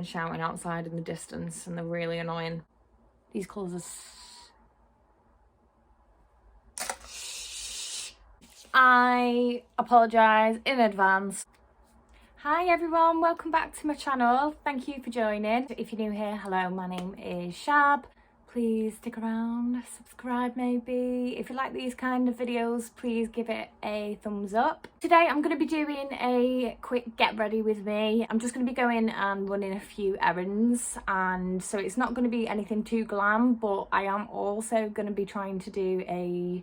someone shouting outside in the distance and they're really annoying. These colours are... I apologise in advance. Hi everyone, welcome back to my channel. Thank you for joining. If you're new here, hello, my name is Shab. Please stick around, subscribe maybe. If you like these kind of videos, please give it a thumbs up. Today I'm going to be doing a quick get ready with me. I'm just going to be going and running a few errands, and so it's not going to be anything too glam, but I am also going to be trying to do a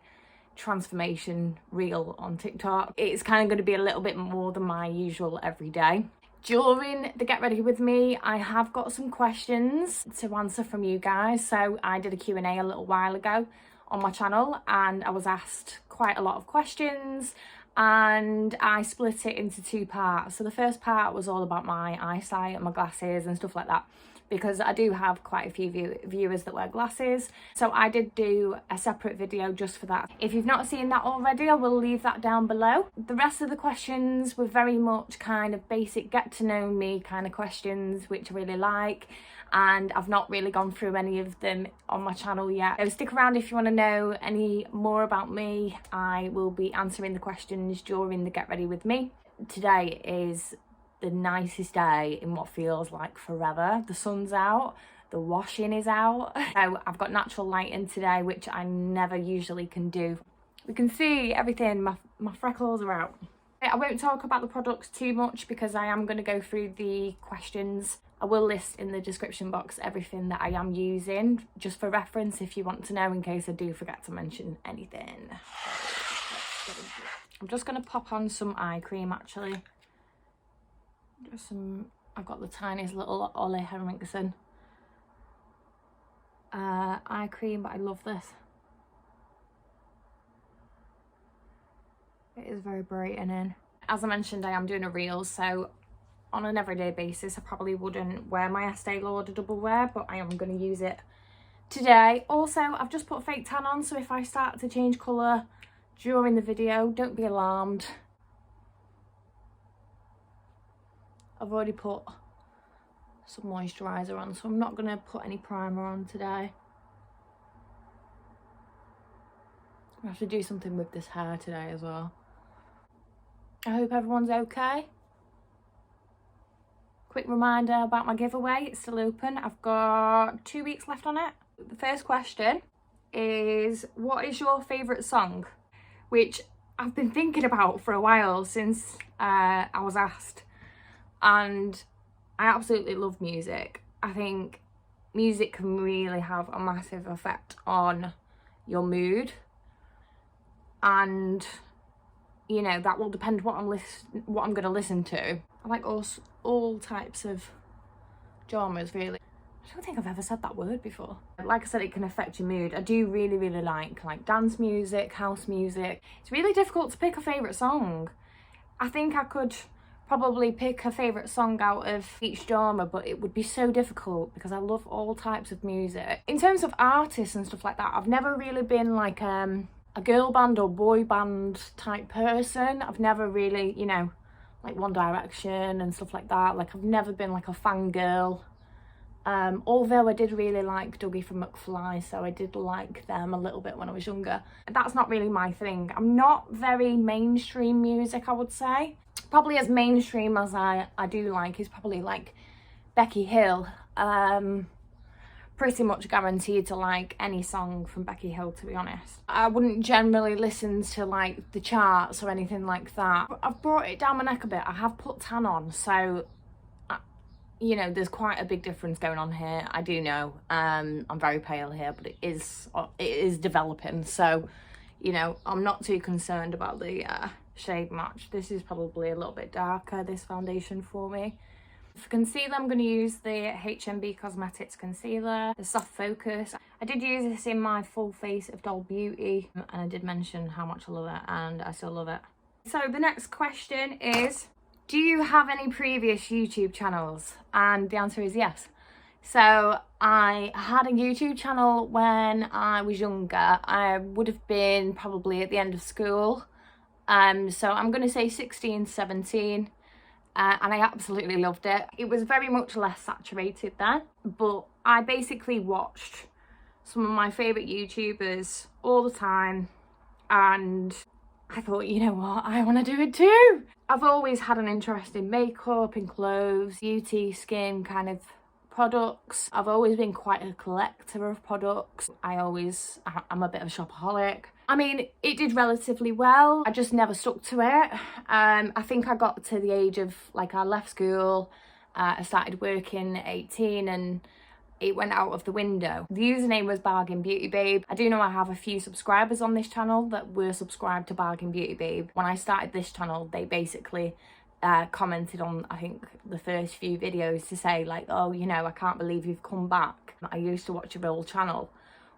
transformation reel on TikTok. It's kind of going to be a little bit more than my usual everyday. During the get ready with me, I have got some questions to answer from you guys. So I did a Q&A a little while ago on my channel and I was asked quite a lot of questions, and I split it into two parts. So the first part was all about my eyesight and my glasses and stuff like that, because I do have quite a few viewers that wear glasses. So I did do a separate video just for that. If you've not seen that already, I will leave that down below. The rest of the questions were very much kind of basic get to know me kind of questions, which I really like. And I've not really gone through any of them on my channel yet. So stick around if you want to know any more about me. I will be answering the questions during the get ready with me. Today is the nicest day in what feels like forever. The sun's out, the washing is out. So I've got natural lighting today, which I never usually can do. We can see everything, my freckles are out. I won't talk about the products too much because I am going to go through the questions. I will list in the description box everything that I am using, just for reference if you want to know, in case I do forget to mention anything. I'm just going to pop on some eye cream actually. I've got the tiniest little Ole Henriksen eye cream, but I love this. It is very brightening. As I mentioned, I am doing a reel, so on an everyday basis I probably wouldn't wear my Estée Lauder double wear, but I am going to use it today. Also, I've just put fake tan on, so if I start to change colour during the video, don't be alarmed. I've already put some moisturiser on, so I'm not going to put any primer on today. I have to do something with this hair today as well. I hope everyone's okay. Quick reminder about my giveaway, it's still open. I've got 2 weeks left on it. The first question is, what is your favourite song? Which I've been thinking about for a while, since I was asked. And I absolutely love music. I think music can really have a massive effect on your mood, and you know, that will depend what I'm going to listen to. I like all types of genres, really. I don't think I've ever said that word before. Like I said, it can affect your mood. I do really like dance music, house music. It's really difficult to pick a favourite song. I think I could probably pick a favourite song out of each genre, but it would be so difficult because I love all types of music. In terms of artists and stuff like that, I've never really been like a girl band or boy band type person. I've never really, you know, like One Direction and stuff like that. Like, I've never been like a fangirl. Although I did really like Dougie from McFly, so I did like them a little bit when I was younger. That's not really my thing. I'm not very mainstream music, I would say. Probably as mainstream as I do like is probably like Becky Hill. Pretty much guaranteed to like any song from Becky Hill, to be honest. I wouldn't generally listen to like the charts or anything like that. I've brought it down my neck a bit. I have put tan on, so you know, there's quite a big difference going on here. I do know I'm very pale here, but it is developing, so you know, I'm not too concerned about the shade match. This is probably a little bit darker, this foundation, for me. For concealer, I'm going to use the HMB Cosmetics concealer, the soft focus. I did use this in my full face of Doll Beauty, and I did mention how much I love it, and I still love it. So the next question is, do you have any previous YouTube channels? And the answer is yes. So I had a YouTube channel when I was younger. I would have been probably at the end of school. So I'm going to say 16, 17. and I absolutely loved it. It was very much less saturated then, but I basically watched some of my favourite YouTubers all the time, and I thought, you know what, I want to do it too. I've always had an interest in makeup, in clothes, beauty, skin kind of products. I've always been quite a collector of products. I'm a bit of a shopaholic. I mean, it did relatively well. I just never stuck to it. I think I got to the age of, like, I left school, I started working at 18 and it went out of the window. The username was Bargain Beauty Babe. I do know I have a few subscribers on this channel that were subscribed to Bargain Beauty Babe. When I started this channel, they basically commented on, I think, the first few videos to say, like, oh, you know, I can't believe you've come back. I used to watch your old channel,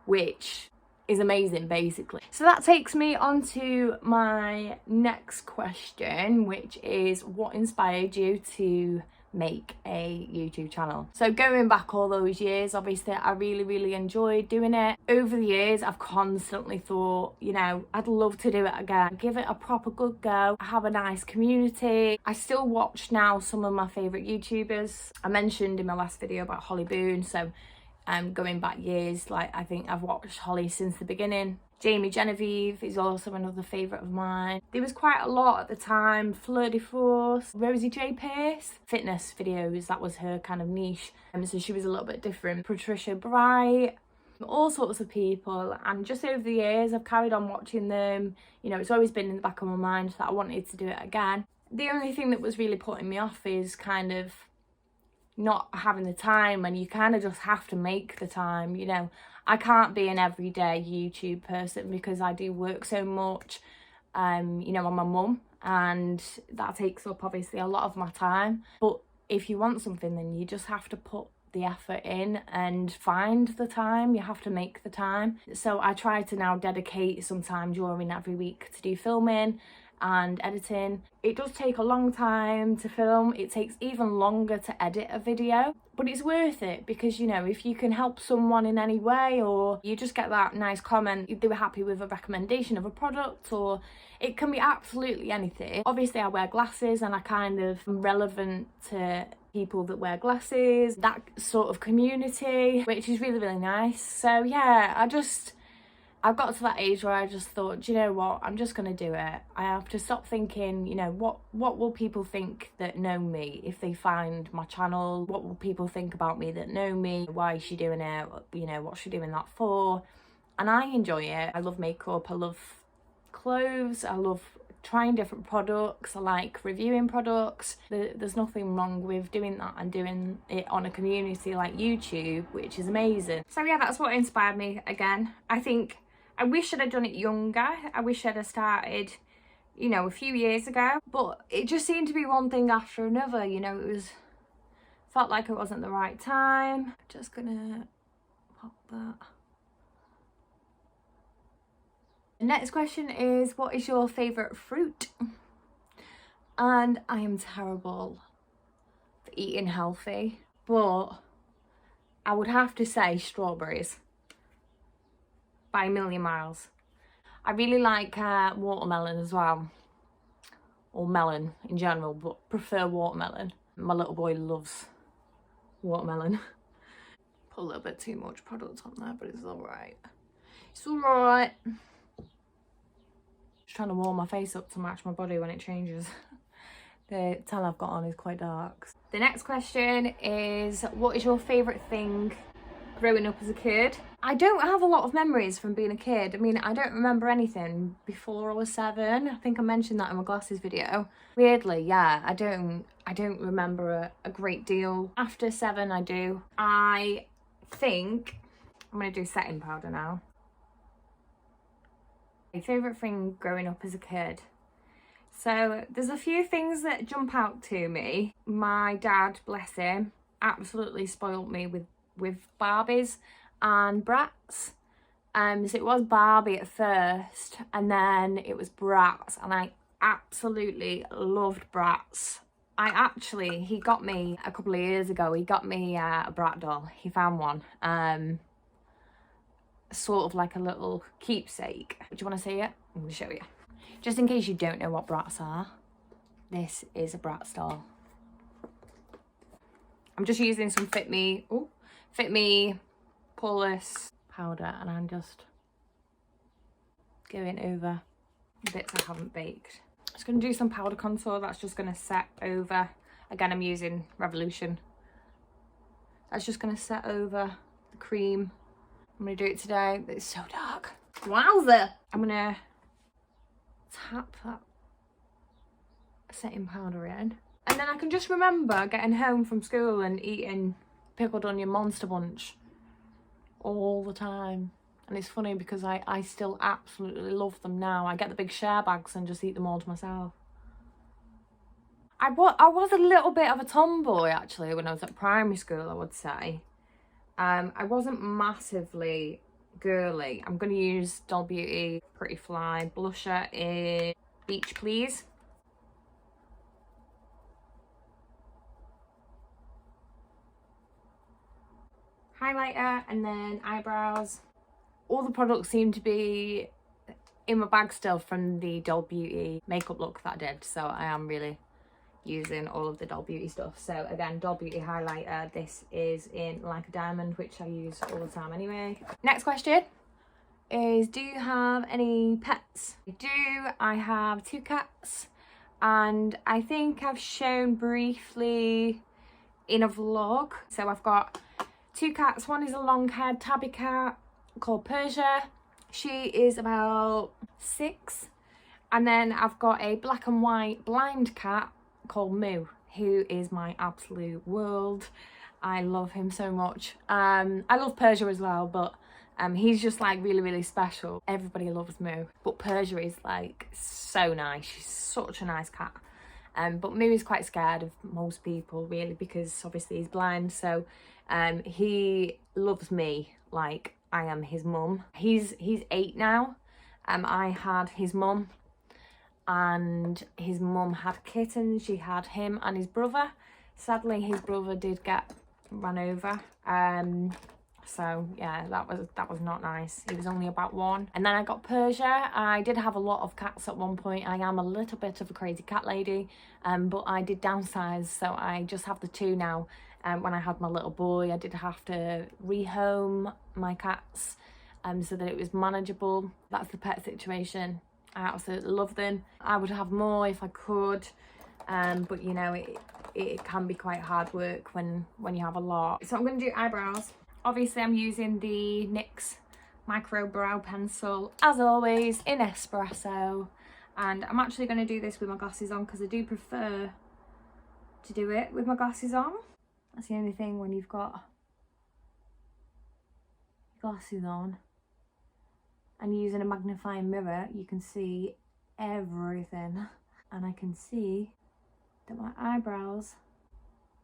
which is amazing, basically. So that takes me on to my next question, which is, what inspired you to make a YouTube channel? So going back all those years, obviously I really enjoyed doing it. Over the years I've constantly thought, you know, I'd love to do it again, give it a proper good go. I have a nice community. I still watch now some of my favourite YouTubers. I mentioned in my last video about Holly Boone, so going back years, like, I think I've watched Holly since the beginning. Jamie Genevieve is also another favourite of mine. There was quite a lot at the time. Fleur de Force, Rosie J. Pierce, fitness videos, that was her kind of niche. So she was a little bit different. Patricia Bright, all sorts of people. And just over the years, I've carried on watching them. You know, it's always been in the back of my mind that I wanted to do it again. The only thing that was really putting me off is kind of not having the time, and you kind of just have to make the time, you know. I can't be an everyday YouTube person because I do work so much. You know, I'm a mum and that takes up obviously a lot of my time. But if you want something, then you just have to put the effort in and find the time. You have to make the time. So I try to now dedicate some time during every week to do filming and editing. It does take a long time to film. It takes even longer to edit a video, but it's worth it because, you know, if you can help someone in any way, or you just get that nice comment, they were happy with a recommendation of a product, or it can be absolutely anything. Obviously I wear glasses and I kind of am relevant to people that wear glasses, that sort of community, which is really nice. So yeah, I've got to that age where I just thought, do you know what, I'm just going to do it. I have to stop thinking, you know, what will people think that know me if they find my channel? What will people think about me that know me? Why is she doing it? You know, what's she doing that for? And I enjoy it. I love makeup. I love clothes. I love trying different products. I like reviewing products. There's nothing wrong with doing that and doing it on a community like YouTube, which is amazing. So yeah, that's what inspired me again. I wish I'd have done it younger. I wish I'd have started, you know, a few years ago. But it just seemed to be one thing after another, you know. Felt like it wasn't the right time. Just gonna pop that. The next question is, what is your favourite fruit? And I am terrible for eating healthy, but I would have to say strawberries. By a million miles. I really like watermelon as well, or melon in general, but prefer watermelon. My little boy loves watermelon. Put a little bit too much product on there, but it's alright. It's alright. Just trying to warm my face up to match my body when it changes. The tan I've got on is quite dark. The next question is, what is your favourite thing growing up as a kid? I don't have a lot of memories from being a kid. I mean, I don't remember anything before I was 7. I think I mentioned that in my glasses video. Weirdly, yeah, I don't remember a great deal. After 7, I do. I think I'm gonna do setting powder now. My favourite thing growing up as a kid. So there's a few things that jump out to me. My dad, bless him, absolutely spoiled me with Barbies and Bratz. So it was Barbie at first, and then it was Bratz, and I absolutely loved Bratz. He got me a couple of years ago, he got me a Brat doll. He found one, sort of like a little keepsake. Do you want to see it? I'm going to show you. Just in case you don't know what Bratz are, this is a Bratz doll. I'm just using some Fit Me poreless powder, and I'm just going over bits I haven't baked. Just going to do some powder contour that's just going to set over. Again, I'm using Revolution. That's just going to set over the cream. I'm going to do it today. It's so dark. Wowza! I'm going to tap that setting powder in. And then I can just remember getting home from school and eating pickled onion Monster Munch all the time. And it's funny because I still absolutely love them now. I get the big share bags and just eat them all to myself. I was a little bit of a tomboy actually when I was at primary school, I would say. I wasn't massively girly. I'm going to use Doll Beauty Pretty Fly blusher in Beach Please. Highlighter and then eyebrows. All the products seem to be in my bag still from the Doll Beauty makeup look that I did, so I am really using all of the Doll Beauty stuff. So again, Doll Beauty highlighter, this is in Like a Diamond, which I use all the time anyway. Next question is, do you have any pets? I do. I have 2 cats, and I think I've shown briefly in a vlog. So I've got 2 cats. One is a long-haired tabby cat called Persia. She is about 6. And then I've got a black and white blind cat called Moo, who is my absolute world. I love him so much. I love Persia as well, but he's just like really, really special. Everybody loves Moo, but Persia is like so nice. She's such a nice cat. But Moo is quite scared of most people really, because obviously he's blind. So he loves me like I am his mum. He's 8 now. I had his mum, and his mum had kittens. She had him and his brother. Sadly, his brother did get run over. So yeah, that was not nice. He was only about 1. And then I got Persia. I did have a lot of cats at one point. I am a little bit of a crazy cat lady, but I did downsize, so I just have the 2 now. When I had my little boy, I did have to rehome my cats so that it was manageable. That's the pet situation. I absolutely love them. I would have more if I could, but you know, it can be quite hard work when you have a lot. So I'm going to do eyebrows. Obviously I'm using the NYX Micro Brow Pencil, as always, in Espresso. And I'm actually going to do this with my glasses on because I do prefer to do it with my glasses on. That's the only thing when you've got glasses on and you're using a magnifying mirror, you can see everything. And I can see that my eyebrows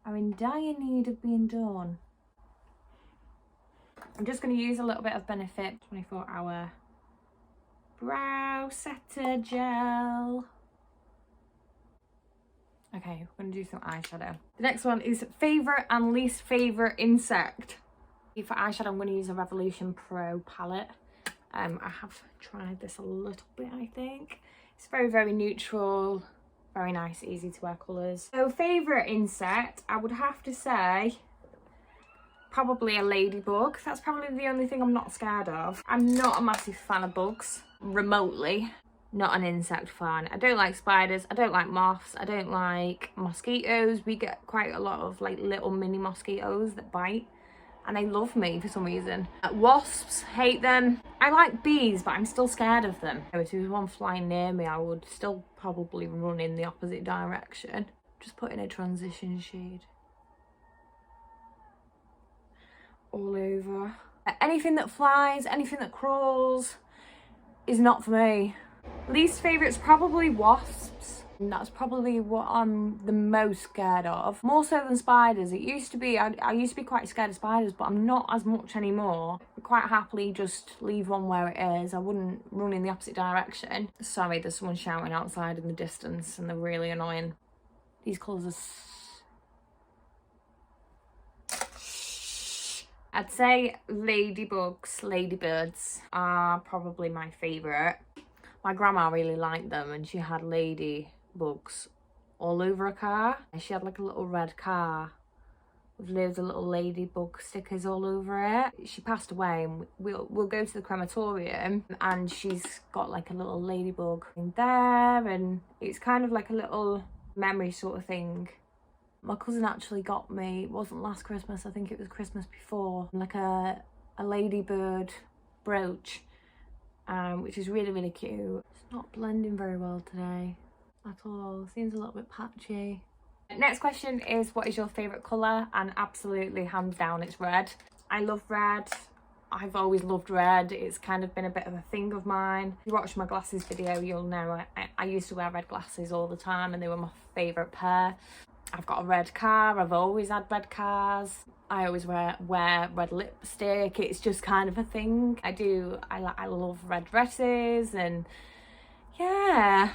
are in dire need of being done. I'm just going to use a little bit of Benefit 24-hour brow setter gel. Okay, we're going to do some eyeshadow. The next one is favourite and least favourite insect. For eyeshadow, I'm going to use a Revolution Pro palette. I have tried this a little bit, I think. It's very, very neutral, very nice, easy to wear colours. So favourite insect, I would have to say probably a ladybug. That's probably the only thing I'm not scared of. I'm not a massive fan of bugs, remotely. Not an insect fan. I don't like spiders, I don't like moths, I don't like mosquitoes. We get quite a lot of like little mini mosquitoes that bite, and they love me for some reason. Wasps, hate them. I like bees, but I'm still scared of them. If there was one flying near me, I would still probably run in the opposite direction. Just put in a transition shade all over. Anything that flies, anything that crawls is not for me. Least favourite's probably wasps. And that's probably what I'm the most scared of. More so than spiders. It used to be, I used to be quite scared of spiders, but I'm not as much anymore. I quite happily just leave one where it is. I wouldn't run in the opposite direction. Sorry, there's someone shouting outside in the distance and they're really annoying. These colours are... I'd say ladybugs, ladybirds are probably my favourite. My grandma really liked them, and she had ladybugs all over her car. She had like a little red car with loads of little ladybug stickers all over it. She passed away, and we'll go to the crematorium, and she's got like a little ladybug in there, and it's kind of like a little memory sort of thing. My cousin actually got me, it wasn't last Christmas, I think it was Christmas before, like a ladybird brooch, which is really, really cute. It's not blending very well today at all. Seems a little bit patchy. Next question is, what is your favourite colour? And absolutely, hands down, it's red. I love red. I've always loved red. It's kind of been a bit of a thing of mine. If you watch my glasses video, you'll know I used to wear red glasses all the time, and they were my favourite pair. I've got a red car. I've always had red cars. I always wear red lipstick. It's just kind of a thing. I love red dresses, and yeah,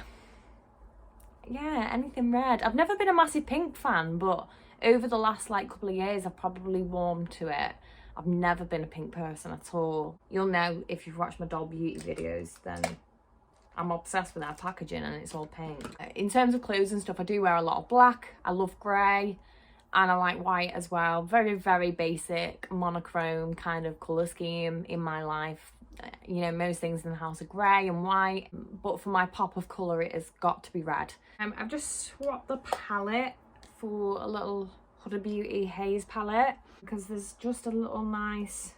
anything red. I've never been a massive pink fan, but over the last like couple of years I've probably warmed to it. I've never been a pink person at all. You'll know if you've watched my doll beauty videos, then I'm obsessed with our packaging, and it's all pink. In terms of clothes and stuff, I do wear a lot of black. I love grey, and I like white as well. Very, very basic, monochrome kind of colour scheme in my life. You know, most things in the house are grey and white, but for my pop of colour, it has got to be red. I've just swapped the palette for a little HUDA Beauty Haze palette, because there's just a little nice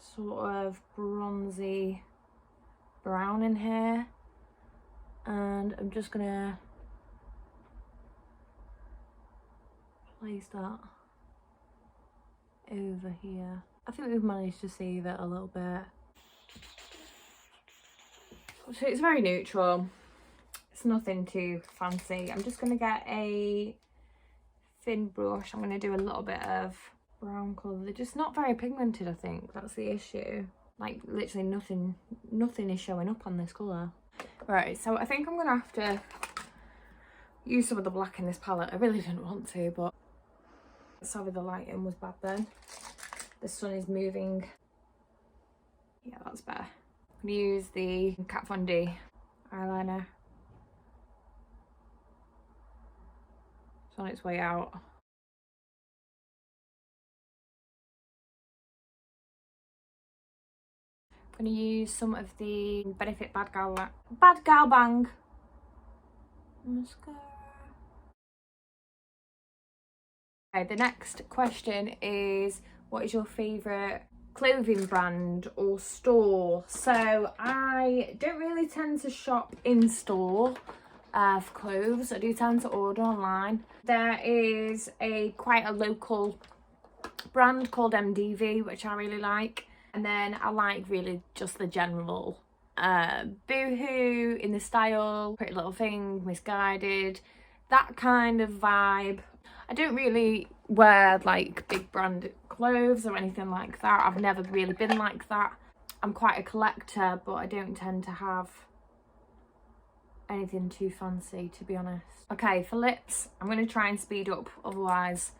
sort of bronzy brown in here, and I'm just gonna place that over here. I think we've managed to save it a little bit. So it's very neutral, it's nothing too fancy. I'm just gonna get a thin brush. I'm gonna do a little bit of brown colour. They're just not very pigmented, I think. That's the issue. Like literally nothing is showing up on this colour. Right, so I think I'm gonna have to use some of the black in this palette. I really didn't want to, but sorry, the lighting was bad then. The sun is moving. Yeah, that's better. I'm gonna use the Kat Von D eyeliner. It's on its way out. I'm going to use some of the Benefit Bad Gal Bang mascara. Okay, the next question is, what is your favourite clothing brand or store? So I don't really tend to shop in store for clothes. I do tend to order online. There is quite a local brand called MDV, which I really like. And then I like really just the general Boohoo, In the Style, Pretty Little Thing, Misguided, that kind of vibe. I don't really wear like big branded clothes or anything like that. I've never really been like that. I'm quite a collector, but I don't tend to have anything too fancy, to be honest. Okay, for lips, I'm going to try and speed up, otherwise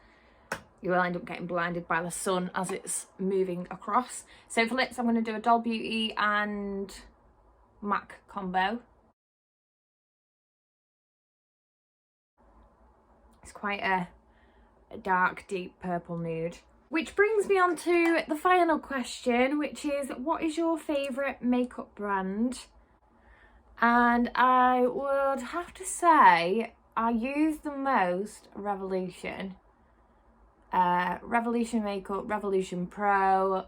you will end up getting blinded by the sun as it's moving across. So for lips, I'm going to do a Doll Beauty and MAC combo. It's quite a dark, deep purple nude. Which brings me on to the final question, which is, what is your favourite makeup brand? And I would have to say I use the most Revolution. Revolution Makeup, Revolution Pro.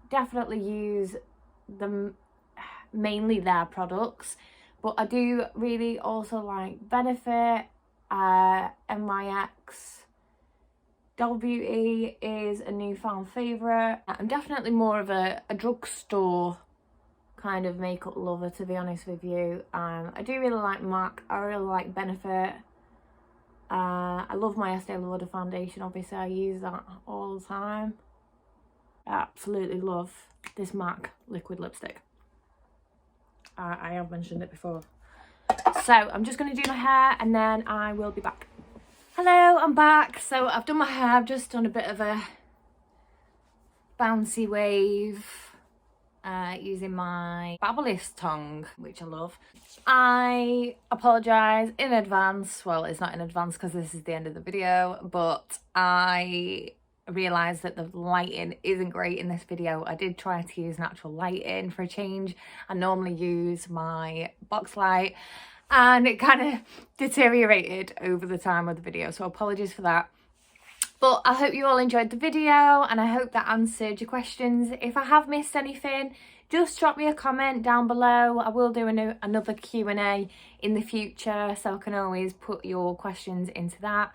Definitely use them, mainly their products, but I do really also like Benefit, NYX. Doll Beauty is a newfound favourite. I'm definitely more of a drugstore kind of makeup lover, to be honest with you. I do really like MAC, I really like Benefit. I love my Estee Lauder foundation, obviously I use that all the time. I absolutely love this MAC liquid lipstick. I have mentioned it before. So I'm just going to do my hair and then I will be back. Hello, I'm back. So I've done my hair, I've just done a bit of a bouncy wave using my Babblist tongue, which I love. I apologise in advance. Well, it's not in advance because this is the end of the video, but I realised that the lighting isn't great in this video. I did try to use natural lighting for a change. I normally use my box light and it kind of deteriorated over the time of the video, so apologies for that. But I hope you all enjoyed the video and I hope that answered your questions. If I have missed anything, just drop me a comment down below. I will do another Q&A in the future, so I can always put your questions into that.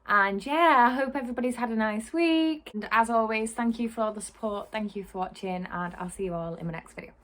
And yeah, I hope everybody's had a nice week. And as always, thank you for all the support. Thank you for watching and I'll see you all in my next video.